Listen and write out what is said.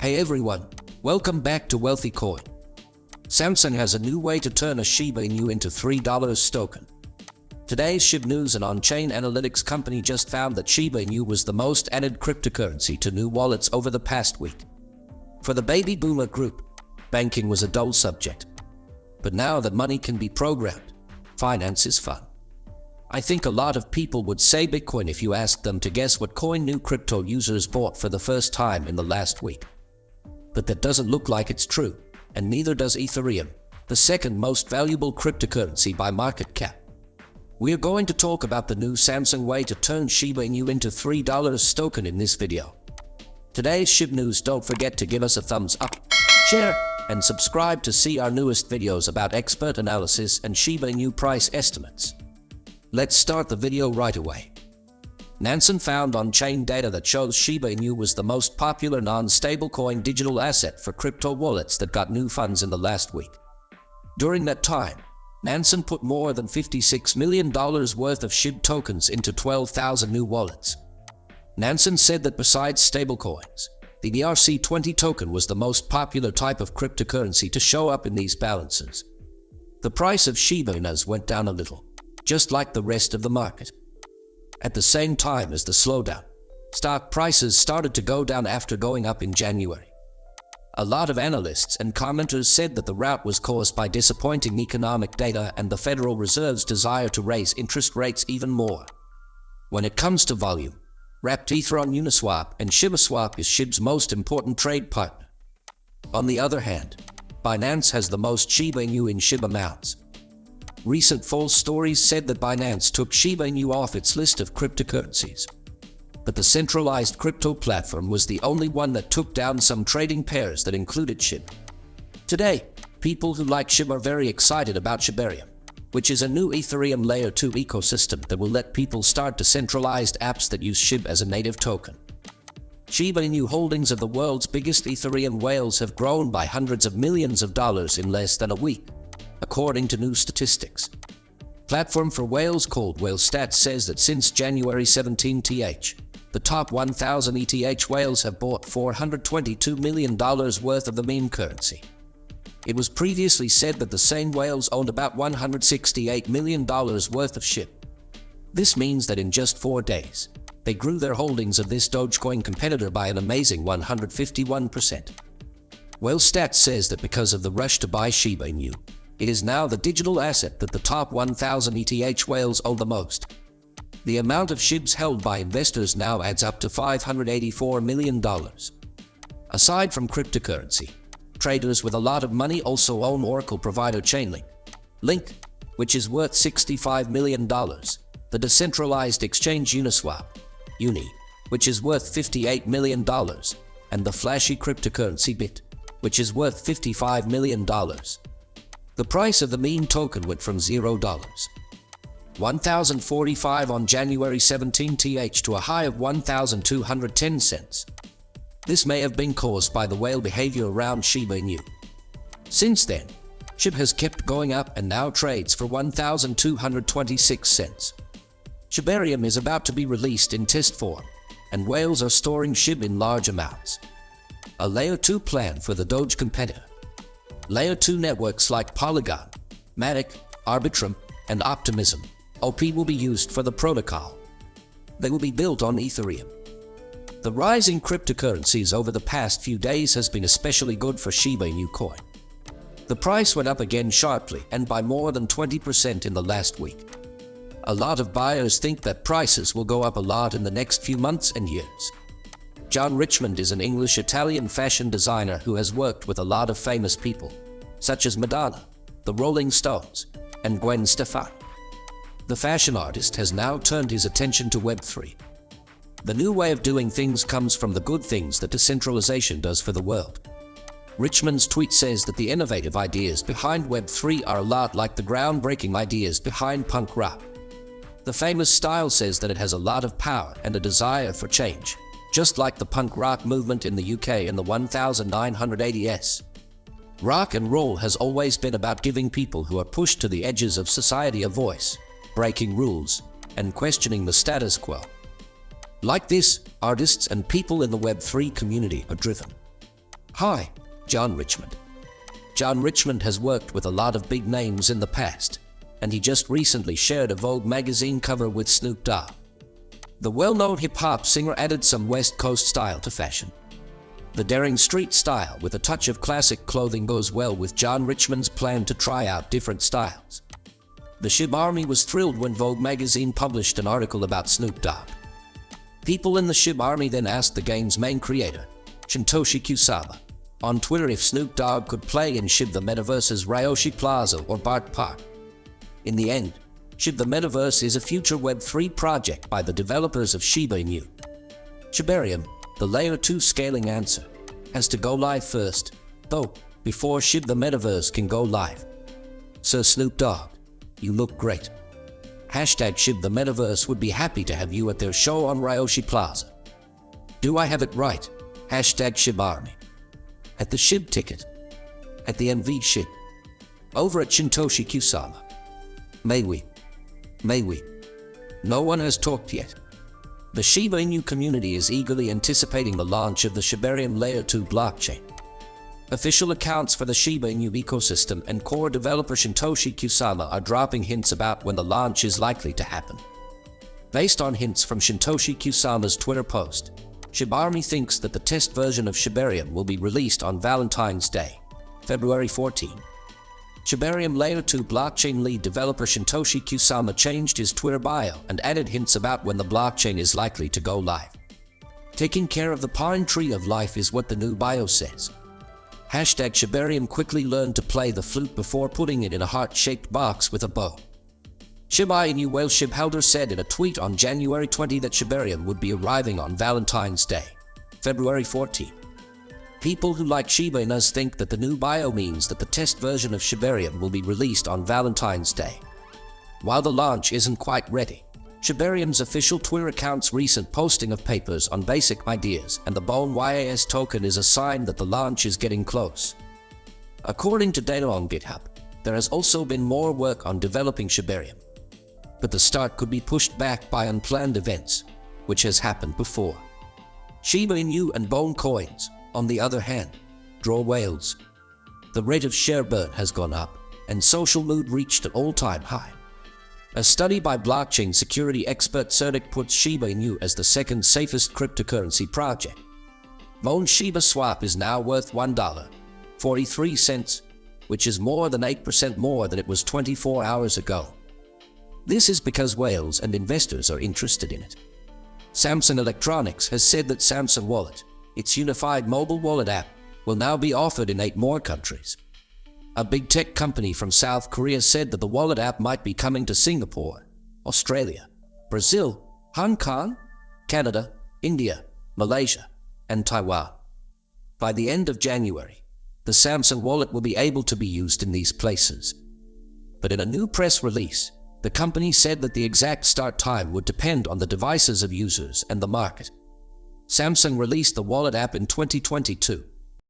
Hey everyone, welcome back to Wealthy Coin. Samsung has a new way to turn a Shiba Inu into $3 token. Today's Shib News, an on-chain analytics company, just found that Shiba Inu was the most added cryptocurrency to new wallets over the past week. For the baby boomer group, banking was a dull subject. But now that money can be programmed, finance is fun. I think a lot of people would say Bitcoin if you asked them to guess what coin new crypto users bought for the first time in the last week. But that doesn't look like it's true, and neither does Ethereum, the second most valuable cryptocurrency by market cap. We're going to talk about the new Samsung way to turn Shiba Inu into $3 token in this video. Today's Shib News, don't forget to give us a thumbs up, share, and subscribe to see our newest videos about expert analysis and Shiba Inu price estimates. Let's start the video right away. Nansen found on-chain data that shows Shiba Inu was the most popular non-stablecoin digital asset for crypto wallets that got new funds in the last week. During that time, Nansen put more than $56 million worth of Shib tokens into 12,000 new wallets. Nansen said that besides stablecoins, the ERC20 token was the most popular type of cryptocurrency to show up in these balances. The price of Shiba Inus went down a little, just like the rest of the market. At the same time as the slowdown, stock prices started to go down after going up in January. A lot of analysts and commenters said that the rout was caused by disappointing economic data and the Federal Reserve's desire to raise interest rates even more. When it comes to volume, wrapped Ether on Uniswap and ShibaSwap is Shib's most important trade partner. On the other hand, Binance has the most Shiba Inu in Shib amounts. Recent false stories said that Binance took Shiba Inu off its list of cryptocurrencies. But the centralized crypto platform was the only one that took down some trading pairs that included Shib. Today, people who like Shib are very excited about Shibarium, which is a new Ethereum Layer 2 ecosystem that will let people start decentralized apps that use Shib as a native token. Shiba Inu holdings of the world's biggest Ethereum whales have grown by hundreds of millions of dollars in less than a week, according to new statistics. Platform for Whales called WhaleStats says that since January 17, the top 1,000 ETH whales have bought $422 million worth of the meme currency. It was previously said that the same whales owned about $168 million worth of Shib. This means that in just 4 days, they grew their holdings of this Dogecoin competitor by an amazing 151%. WhaleStats says that because of the rush to buy Shiba Inu, it is now the digital asset that the top 1,000 ETH whales own the most. The amount of Shibs held by investors now adds up to $584 million. Aside from cryptocurrency, traders with a lot of money also own Oracle provider Chainlink, which is worth $65 million, the decentralized exchange Uniswap, Uni, which is worth $58 million, and the flashy cryptocurrency Bit, which is worth $55 million. The price of the meme token went from $1,045 on January 17 to a high of 1,210 cents. This may have been caused by the whale behavior around Shiba Inu. Since then, Shib has kept going up and now trades for 1,226 cents. Shibarium is about to be released in test form, and whales are storing Shib in large amounts. A Layer 2 plan for the Doge competitor. Layer 2 networks like Polygon, Matic, Arbitrum, and Optimism OP will be used for the protocol. They will be built on Ethereum. The rise in cryptocurrencies over the past few days has been especially good for Shiba Inu coin. The price went up again sharply and by more than 20% in the last week. A lot of buyers think that prices will go up a lot in the next few months and years. John Richmond is an English-Italian fashion designer who has worked with a lot of famous people, such as Madonna, the Rolling Stones, and Gwen Stefani. The fashion artist has now turned his attention to Web3. The new way of doing things comes from the good things that decentralization does for the world. Richmond's tweet says that the innovative ideas behind Web3 are a lot like the groundbreaking ideas behind punk rock. The famous style says that it has a lot of power and a desire for change, just like the punk rock movement in the UK in the 1980s. Rock and roll has always been about giving people who are pushed to the edges of society a voice, breaking rules, and questioning the status quo. Like this, artists and people in the Web3 community are driven. Hi, John Richmond. John Richmond has worked with a lot of big names in the past, and he just recently shared a Vogue magazine cover with Snoop Dogg. The well-known hip-hop singer added some West Coast style to fashion. The daring street style with a touch of classic clothing goes well with John Richmond's plan to try out different styles. The Shib Army was thrilled when Vogue magazine published an article about Snoop Dogg. People in the Shib Army then asked the game's main creator, Shintoshi Kusama, on Twitter if Snoop Dogg could play in Shib the Metaverse's Ryoshi Plaza or Bart Park. In the end, Shib the Metaverse is a future Web3 project by the developers of Shiba Inu. Shibarium, the Layer 2 scaling answer, has to go live first, though, before Shib the Metaverse can go live. Sir Snoop Dogg, you look great. Hashtag Shib the Metaverse would be happy to have you at their show on Ryoshi Plaza. Do I have it right? Hashtag Shib Army. At the Shib ticket. At the MV Shib. Over at Shintoshi Kusama. May we? No one has talked yet. The Shiba Inu community is eagerly anticipating the launch of the Shibarium Layer 2 blockchain. Official accounts for the Shiba Inu ecosystem and core developer Shintoshi Kusama are dropping hints about when the launch is likely to happen. Based on hints from Shintoshi Kusama's Twitter post, Shibarmy thinks that the test version of Shibarium will be released on Valentine's Day, February 14. Shibarium Layer 2 blockchain lead developer Shintoshi Kusama changed his Twitter bio and added hints about when the blockchain is likely to go live. Taking care of the pine tree of life is what the new bio says. Hashtag Shibarium quickly learned to play the flute before putting it in a heart-shaped box with a bow. Shiba Inu whale Shib Helder said in a tweet on January 20 that Shibarium would be arriving on Valentine's Day, February 14. People who like Shiba Inus think that the new bio means that the test version of Shibarium will be released on Valentine's Day. While the launch isn't quite ready, Shibarium's official Twitter account's recent posting of papers on basic ideas and the Bone YAS token is a sign that the launch is getting close. According to data on GitHub, there has also been more work on developing Shibarium, but the start could be pushed back by unplanned events, which has happened before. Shiba Inu and Bone coins, on the other hand, draw whales. The rate of share burn has gone up, and social mood reached an all-time high. A study by blockchain security expert Certic puts Shiba Inu as the second safest cryptocurrency project. Bone Shiba Swap is now worth $1.43, which is more than 8% more than it was 24 hours ago. This is because whales and investors are interested in it. Samsung Electronics has said that Samsung Wallet, its unified mobile wallet app, will now be offered in 8 more countries. A big tech company from South Korea said that the wallet app might be coming to Singapore, Australia, Brazil, Hong Kong, Canada, India, Malaysia, and Taiwan. By the end of January, the Samsung Wallet will be able to be used in these places. But in a new press release, the company said that the exact start time would depend on the devices of users and the market. Samsung released the wallet app in 2022,